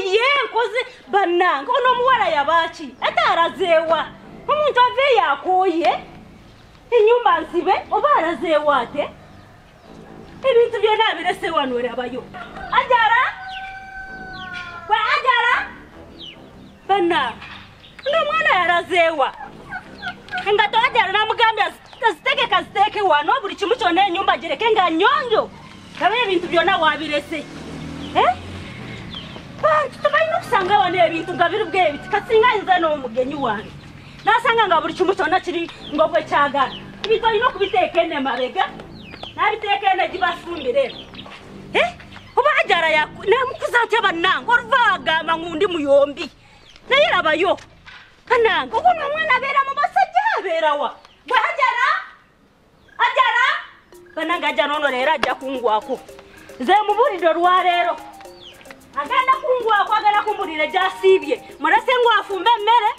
nkoze bananga ono muwala yabaaki ate arazeewa omuntu ave yakoye enyumba nsibe oba arazeewa ate ebintu byonna birese wano erabayo Ajara we Ajara bananga ono mwana yarazeewa ngato Ajara namugambya kaziteke wano buli kimu kyonna enyumba gireke nga nyonjo kabe ebintu byonna wabirese tubaina okusanga wano ebintu nga biri bwebiti kasinga nze n'omugenyi wange nasanga nga buli kimu kyonna kiri ng'obwe kyagala ebintu olina okubiteeka ene mabega n'abiteeka ene gibasumbire oba Ajara namukuza atya bannanga oluva agamba ngundi muyombi naye labayo kananga okuno omwana abeera mu basajja abeerawa bwe Ajara bananga Ajara ono leero ajja kungwako nze mubuulidde olwaleero agenda kungwako agenda kumbulira gyasiibye mulese ngwafumba emmere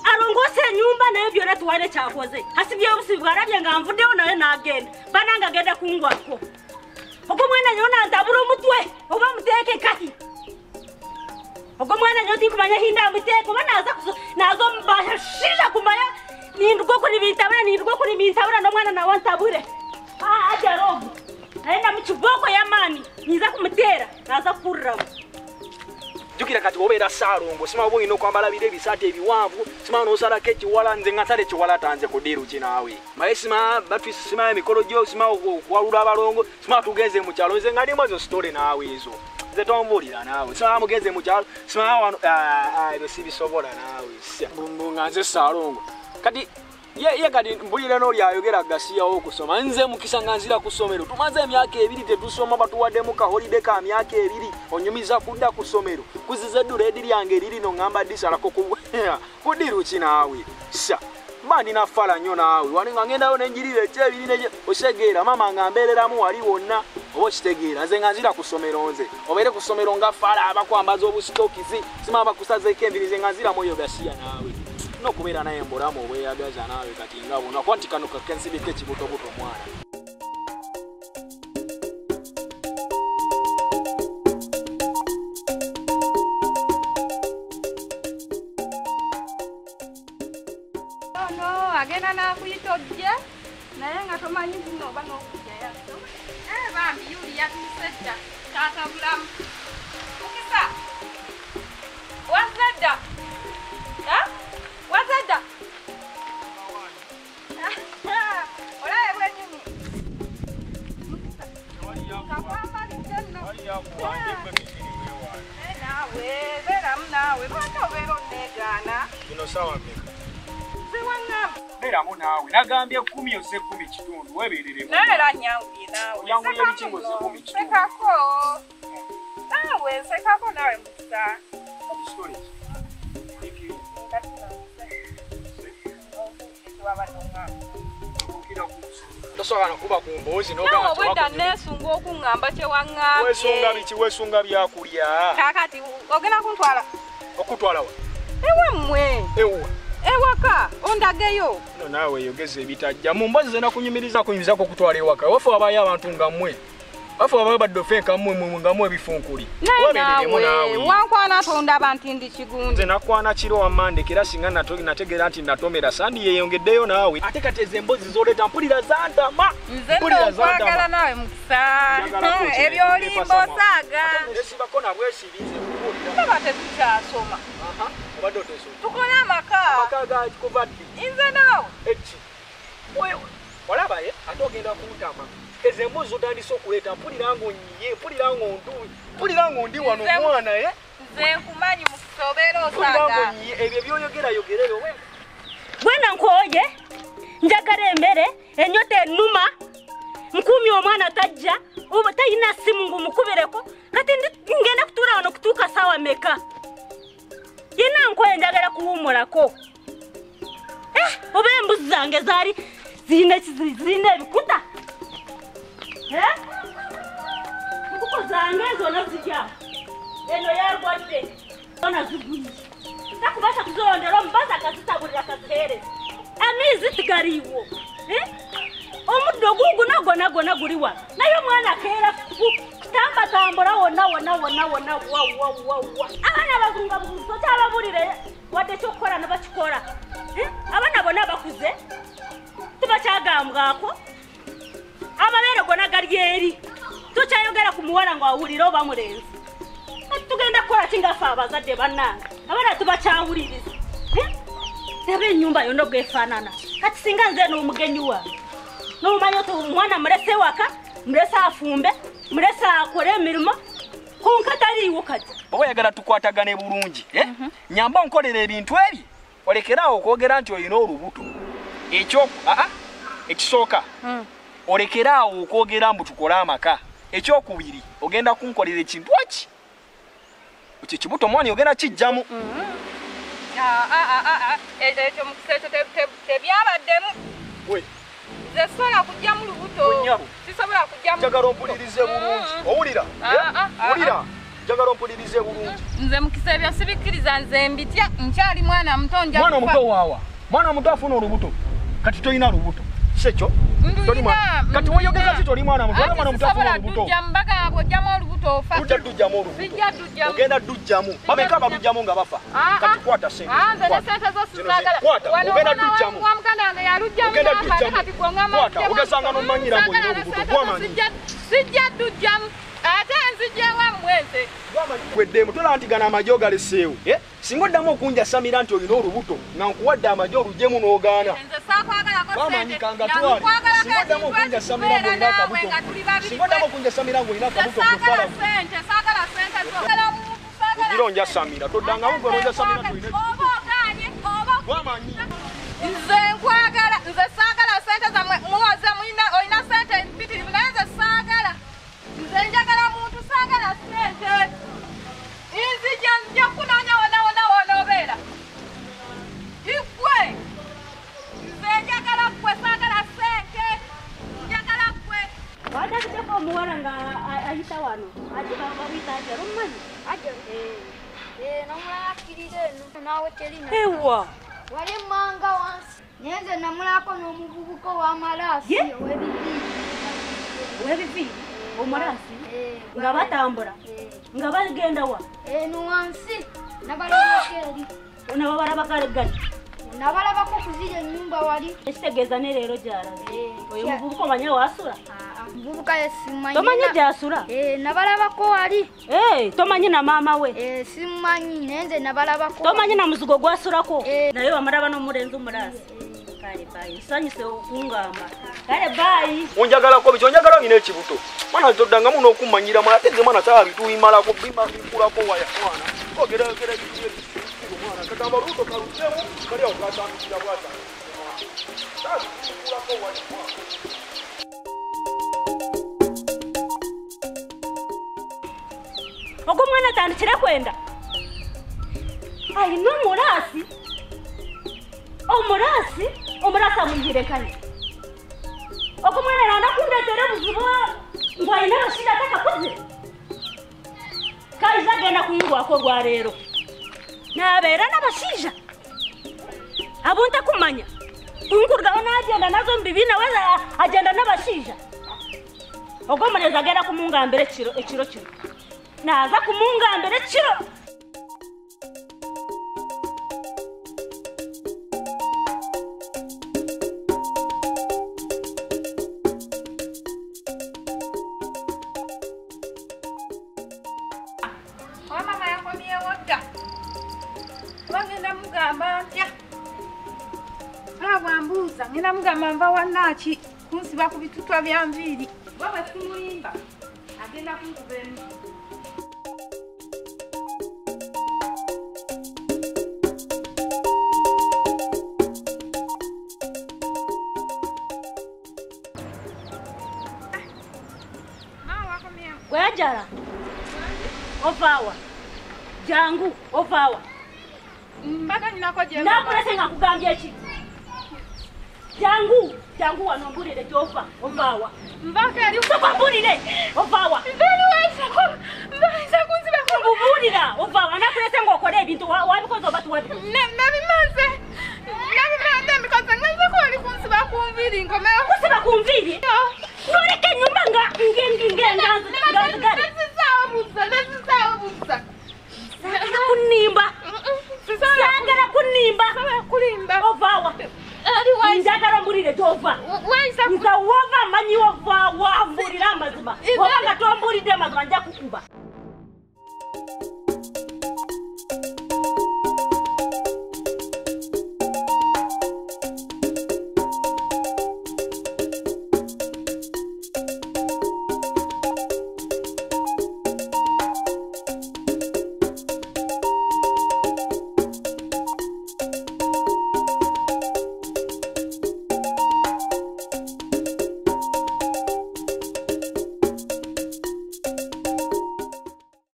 alongoose ennyumba naye byonna tuwane kyakoze hasibye obusibu bw'alabye nga nvuddeyo naye n'agenda bananga agenda kungwako ogwo mwana nyo nantabula omutwe oba muteeke kati ogwo mwana nyo tinkumanya hinda muteeke oba nazo mbashisha kumanya nindugwo kuli bintabula n'omwana nawe ntabule Ajara ogwo naenda mukiboko yamani niza kumuteera naza kurramu jukira kati obeera Saalongo sima obuyino kwambala bire bisate ebiwanvu sima nosala kechi wala nze ngatale chiwala tanze kudiru kinawe maisima batu sima emikolo gyo sima kwalula abalongo sima tugeze mu kyalo nze ngali mozo story nawe ezo nze tombulira nawe sima mugeze mu kyalo sima wano ebe sibisobola nawe bunga nze Saalongo kati ye kati mbulira no lyayogera gasiya okusoma nze mukisanga nzira kusomero tumaze emyaka 2 tetusoma batuwadde mu ka holiday ka myaka 2 onyumiza kudda kusomero kuzize duredi lyange liri no ngamba disala ko kudiru kinawe sha mani na fala nyo nawe wali ngenda one njirire chebiri neje osegeera mama ngambereramu wali wonna obo kitegeera nze nganzira kusomero nze obere kusomero nga fala abakwambaza obustokizi sima bakusaze kembiri nze nganzira moyo gasiya nawe no kubera naye mbolamu obweyagaza nawe kati ngabo nakwantikano kakensibike kibuto buto mwana no agenda na kuyitojja naye nga tomanyi zino bano okujja yaso bambi yuli yatusejja tata bulamu ukisa wazadda wazadda olaye bwenyini nawe beeramu nawe lwaki obeera onneegaana kino sawa mmeka ziwangamba beeramu naawe nagambye 10 ose 10 kitundu weebereremu naye era nyanguye naawe yanguye ebikingo ose 10 kitundu sekako nawe sekako nawe mukisa story Tosogana kuba kumbozi no gamba wenda nesunga okungamba kye wangambye wesunga byakulya kakati ogena kuntwala okutwala wa ewe mwe ewaka ondageyo no nawe yogeze bitajja mu mbazi zena kunyumiriza kuyinza ko kutwala ewaka wafu abaye abantu nga mmwe wafu abaye badofenka mmwe nga mmwe bifunkuli nawe wankwana tonda abantu ndi kigundi nze nakwana kiro wamande kira singa nategera nti natomera sandi yeyongeddeyo nawe ate kateze embozi zoleta mpulira zantama mpulira zantama nawe mukisa ebyo olimbo saga esibako nabwesibize kuba tetukyasoma obadde otesoma tukola amaka gaki kuvadde nze nawe eki olabaye ate ogenda kuntama ezo embuzi otandise okuleeta mpulira ng'onyiye mpulira ng'ondi wano omwana nze nkumanyi mukisobeera osaga ebyo byoyogerayogereyo bwena nkoye njagala emmere ennyota ennuma nkuumye omwana tajja oba talina ssimu ngumukubireko kati ngenda kutuula wano kutuuka ssaawa meka yenna nkoye njagala kuwummulako oba embuzi zange zaali zirina ebikuta nkuko zange zona zijja eno yarwadde ona ziguyi takubasha kuzirondera omubazi akazitabulira kaziheereza amiizi tigaliiwo omuddo gugu nagona guli wano naye omwana akeera tamba tambula wonna abana bazunga buzo cyababulire wadde cyokora nabakikora abana bona bakuze tubacyagambwako amabere gona garyeri tucyayogera ku muwala ngo awulire oba mulenzi tugenda kora kingafa abazadde bannanga abana tubacyawuliriza yabe nyumba yono gwefanana kati singa nze n'omugenyi wange n'omanyi to mwana murese waka murese afumbe murese akore emirimo kunkataliwo kati oba yagala tukwatagane bulungi nyamba nkolera ebintu ebi olekerawo okwogera nti olina olubuto ekyo ekisooka olekerawo okwogera mbu tukole amaka ekyokubiri ogenda kunkolera ekintu eki ekyo kibuto omwani ogenda kijjamu ekyo mukiseekyo tebyabaddemu nze sobola kujja mu lubuto sisobola kujja njagala ompulirize bulungi owulira wulira njagala ompulirize bulungi nze mukisa ebyo sibikkiriza nze mbitya nkyali mwana muto mwana muto waawa mwana muto afuna olubuto kati tolina lubuto sekyo kati weyogeza ti toli mwana muto mwana muto afuna olubuto ojja dujjamu olubuto ogenda dujjamu bameka balujjamu nga bafa kati kwata sente ogenda dujjamu kwata ogesanga nomanyira ng'olina olubuto gwamanyi sijja dujjamu ate nzijjewa mweze weddemu tola nti gana amagye ogaleseewo singa oddamu okunjasamira nti olina olubuto nga nkuwadde amagye olugyemu n'ogaana bamanyikanga twali singa oddamu okunjasamira ng'olina akabuto singa oddamu okunjasamira ng'olina akabuto kufalamu ogira onjasamira toddangamu gwe onjasamira nti olina bwamanyi nze nkwagala nze saagala sente zammwe muwoze olina sente mpitirivu naye nze saagala nze njagala muntu saagala sente nzija kunoonya wona obeera ikwe nze njagala kwe saagala sente njagala kwe wadakiteko omuwala nga ayita wano ajibababita ajero mmanyi nomulakirira eno naawe terina ewa wali mmanga wansi naye nze namulako n'omuvubuka ow'amalaasi webivi omulasi nga batambula nga bagenda wa eno wansi nabalabako eri nababalabakale gani nabalabako kuzira ennyumba wali ekitegeeza ne leero gyalaze oyo muvubuka omanyi wasula muvubuka yesimanyi tomanyi gyasula nabalabako wali tomanyi na maama we simanyi naye nze nabalabako tomanyi na muzigo gwasulako naye wamalaba n'omulenzi omulasi kale bayi nsanyuse okungamba kale bayi onjagalako biki onjagala ngina ekibuto mwana toddangamu n'okumanyira mwana ate nze mwana saala bituyimalako bikulako waya mwana ogeragera mwana katamba olubuto kalugyemu kali awo katandikira bwatandikira bikulako waya mwana ogwo mwana atandikire kwenda ayina omulasi amuyire kale ogwo mwana nanda kundeetera obuzibu ngu ayina abashaija atakakoze kaiza agenda kuyingwako olwaleero nabeera n'abashaija abo ntakumanya kunkurugaho n'agenda nazo mu bibiina we agenda n'abashaija ogwo omulenzi agenda kumungambira ekiro kino naza kumungambira ekiro mama yakomyewo dda bagenda mugamba ntya bwambuuza ngenda mugamba nva wannaaki kunsiba ku bitutwa bya nviiri bwe simuyimba agenda kunkuba emu wejala ovaawa jangu ovaawa mbaga nyinako gye nakulese nga nkugambye ki jangu wano mbulire gyova ovaawa mbaka eri mbulire ovaawa mbaisa kunzibako mbubulira ovaawa nakulese ngaokole ebintu wabikoze oba tuwabikoze nabimaze mbikoze ngenze ko oli kunsiba ku nviiri nkomewo kusiba ku nviiri noleka enyumba nga ngenganzigale njagala mbulire gy'ova. Nze wova manyi ova wambulira amazima. Oba nga tombulidde amazima nja kukuba.